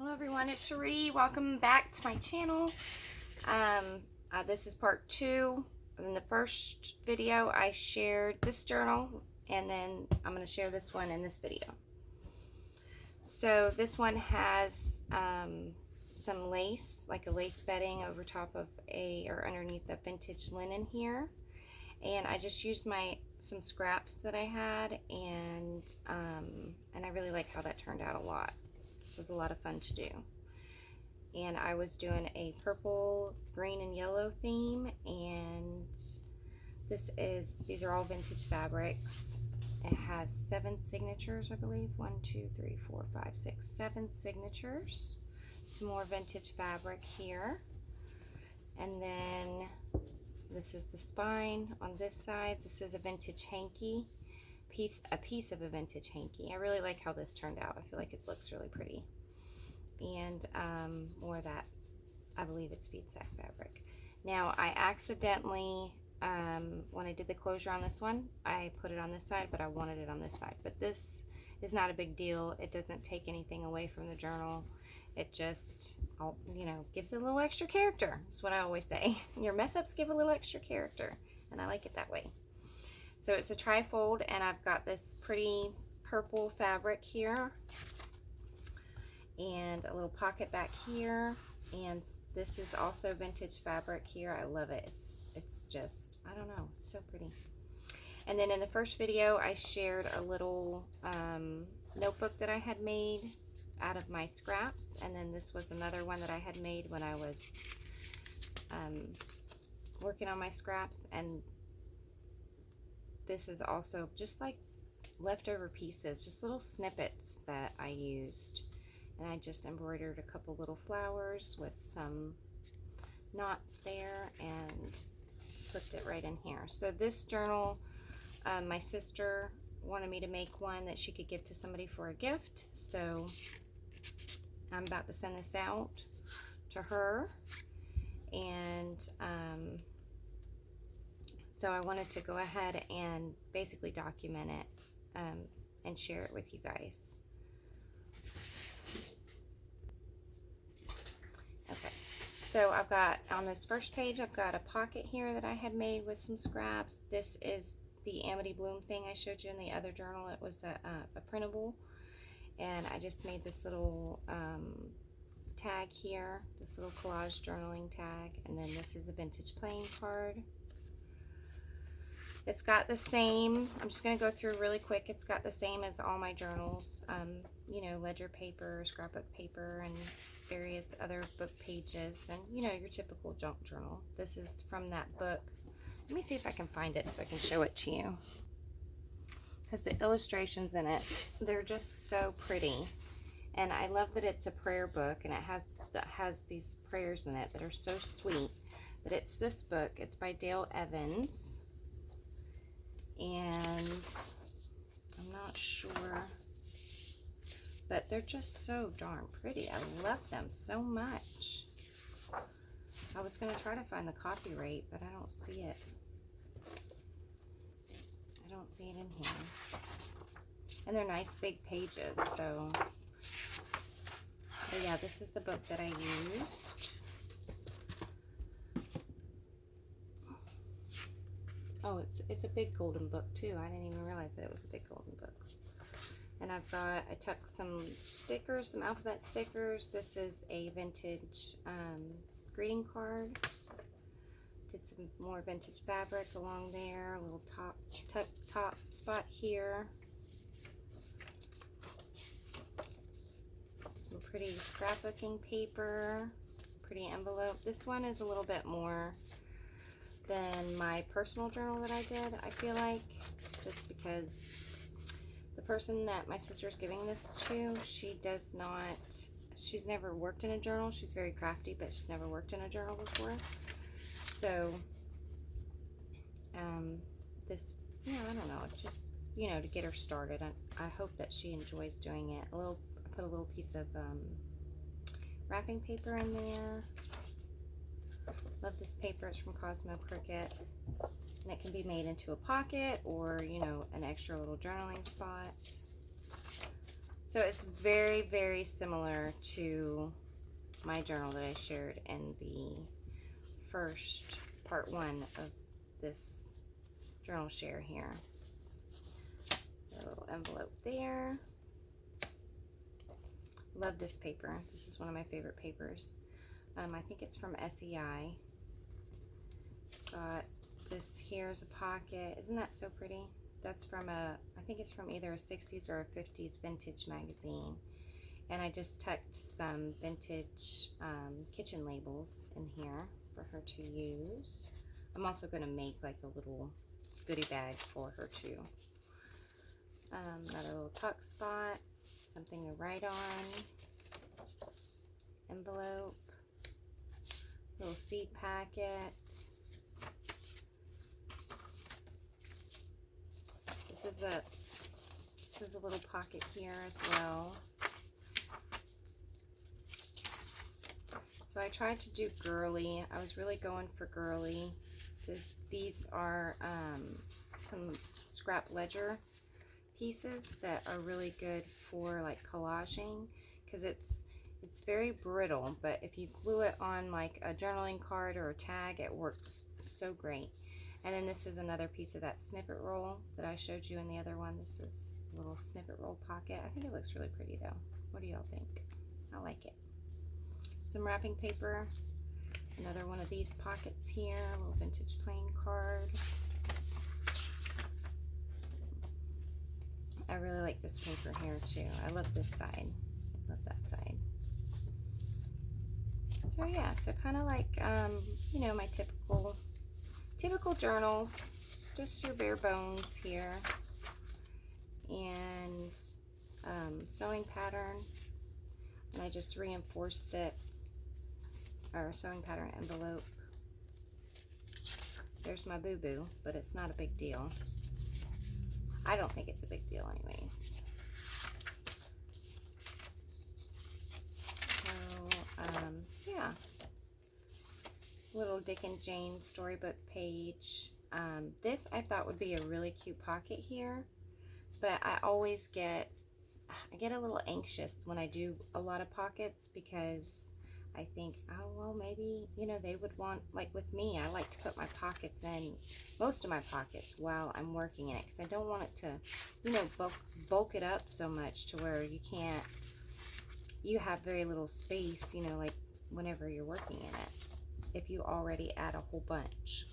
Hello everyone, it's Cherie. Welcome back to my channel. This is part 2. In the first video I shared this journal, and then I'm going to share this one in this video. So this one has some lace, like a lace bedding over top of or underneath a vintage linen here. And I just used some scraps that I had, and I really like how that turned out a lot. It was a lot of fun to do. And I was doing a purple, green, and yellow theme, and these are all vintage fabrics. It has 7 signatures, I believe. 1, 2, 3, 4, 5, 6, 7 signatures. Some more vintage fabric here. And then this is the spine on this side. This is a vintage hanky. A piece of a vintage hanky. I really like how this turned out. I feel like it looks really pretty. And more of that, I believe it's bead sack fabric. Now I accidentally, when I did the closure on this one, I put it on this side, but I wanted it on this side. But this is not a big deal. It doesn't take anything away from the journal. It just, gives it a little extra character. That's what I always say. Your mess ups give a little extra character, and I like it that way. So it's a trifold, and I've got this pretty purple fabric here, and a little pocket back here, and this is also vintage fabric here. I love it. It's just, I don't know, it's so pretty. And then in the first video I shared a little notebook that I had made out of my scraps, and then this was another one that I had made when I was working on my scraps. And this is also just like leftover pieces, just little snippets that I used. And I just embroidered a couple little flowers with some knots there and slipped it right in here. So this journal, my sister wanted me to make one that she could give to somebody for a gift. So I'm about to send this out to her. And so I wanted to go ahead and basically document it and share it with you guys. Okay, so I've got, on this first page, I've got a pocket here that I had made with some scraps. This is the Amity Bloom thing I showed you in the other journal. It was a printable, and I just made this little tag here, this little collage journaling tag. And then this is a vintage playing card. It's got the same, I'm just going to go through really quick. It's got the same as all my journals, ledger paper, scrapbook paper, and various other book pages, and your typical junk journal. This is from that book. Let me see if I can find it so I can show it to you, because the illustrations in it, they're just so pretty. And I love that it's a prayer book, and it has these prayers in it that are so sweet. But it's this book. It's by Dale Evans. And I'm not sure, but they're just so darn pretty. I love them so much. I was going to try to find the copyright, but I don't see it. I don't see it in here. And they're nice big pages, so. But yeah, this is the book that I used. Oh, it's a big golden book too. I didn't even realize that it was a big golden book. And I tucked some stickers, some alphabet stickers. This is a vintage greeting card. Did some more vintage fabric along there. A little top spot here. Some pretty scrapbooking paper. Pretty envelope. This one is a little bit more than my personal journal that I did, I feel like, just because the person that my sister's giving this to, she's never worked in a journal. She's very crafty, but she's never worked in a journal before. So this, I don't know, just to get her started. I hope that she enjoys doing it. I put a little piece of wrapping paper in there. Love this paper. It's from Cosmo Cricket, and it can be made into a pocket or an extra little journaling spot. So it's very, very similar to my journal that I shared in the first part 1 of this journal share here. A little envelope there. Love this paper. This is one of my favorite papers. I think it's from SEI. Got this here as a pocket. Isn't that so pretty? That's from I think it's from either a 60s or a 50s vintage magazine. And I just tucked some vintage kitchen labels in here for her to use. I'm also going to make like a little goodie bag for her too. Another little tuck spot, something to write on, envelope, little seed packet. This is a little pocket here as well. So I tried to do girly. I was really going for girly. These are some scrap ledger pieces that are really good for like collaging, because it's very brittle, but if you glue it on like a journaling card or a tag, it works so great. And then this is another piece of that snippet roll that I showed you in the other one. This is a little snippet roll pocket. I think it looks really pretty though. What do y'all think? I like it. Some wrapping paper. Another one of these pockets here. A little vintage playing card. I really like this paper here too. I love this side. Love that side. So yeah, so kind of like you know, my typical journals. It's just your bare bones here. And sewing pattern. And I just reinforced it, or sewing pattern envelope. There's my boo-boo, but it's not a big deal. I don't think it's a big deal anyways. So, yeah. Little Dick and Jane storybook page. This I thought would be a really cute pocket here, but I always get a little anxious when I do a lot of pockets, because I think, oh, well, maybe, you know, they would want, like with me, I like to put my pockets in, most of my pockets, while I'm working in it, because I don't want it to, you know, bulk it up so much to where you have very little space, you know, like whenever you're working in it, if you already add a whole bunch.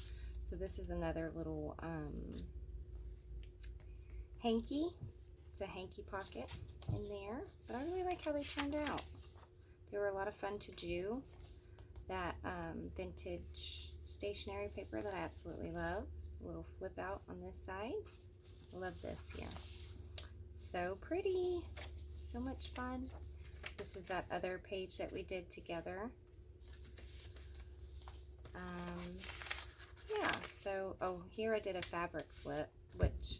So this is another little hanky. It's a hanky pocket in there, but I really like how they turned out. They were a lot of fun to do. That vintage stationery paper that I absolutely love. It's a little flip out on this side. I love this here. So pretty. So much fun. This is that other page that we did together. Yeah, so, oh, here I did a fabric flip, which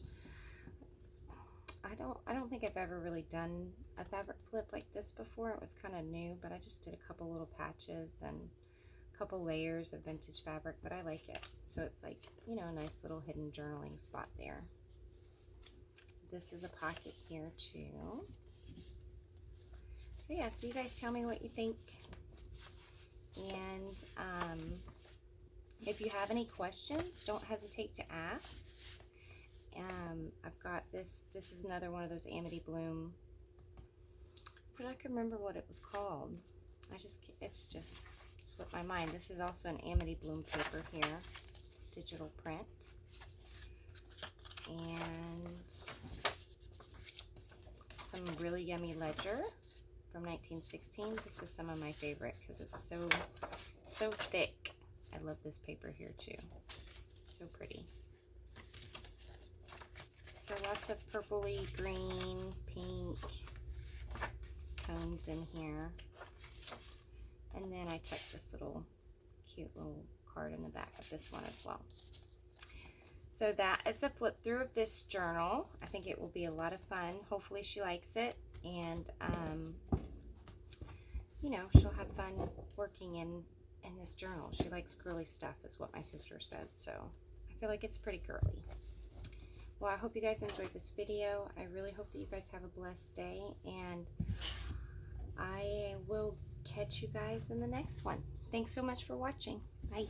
I don't think I've ever really done a fabric flip like this before. It was kind of new, but I just did a couple little patches and a couple layers of vintage fabric, but I like it. So it's like, you know, a nice little hidden journaling spot there. This is a pocket here too. So yeah, so you guys tell me what you think. And if you have any questions, don't hesitate to ask. I've got this is another one of those Amity Bloom, but I can remember what it was called. It's just slipped my mind. This is also an Amity Bloom paper here, digital print. And some really yummy ledger from 1916. This is some of my favorite because it's so thick. I love this paper here too. So pretty. So lots of purpley, green, pink tones in here. And then I tucked this little cute little card in the back of this one as well. So that is the flip through of this journal. I think it will be a lot of fun. Hopefully she likes it, and you know, she'll have fun working in this journal. She likes girly stuff is what my sister said, so I feel like it's pretty girly. Well, I hope you guys enjoyed this video. I really hope that you guys have a blessed day, and I will catch you guys in the next one. Thanks so much for watching. Bye.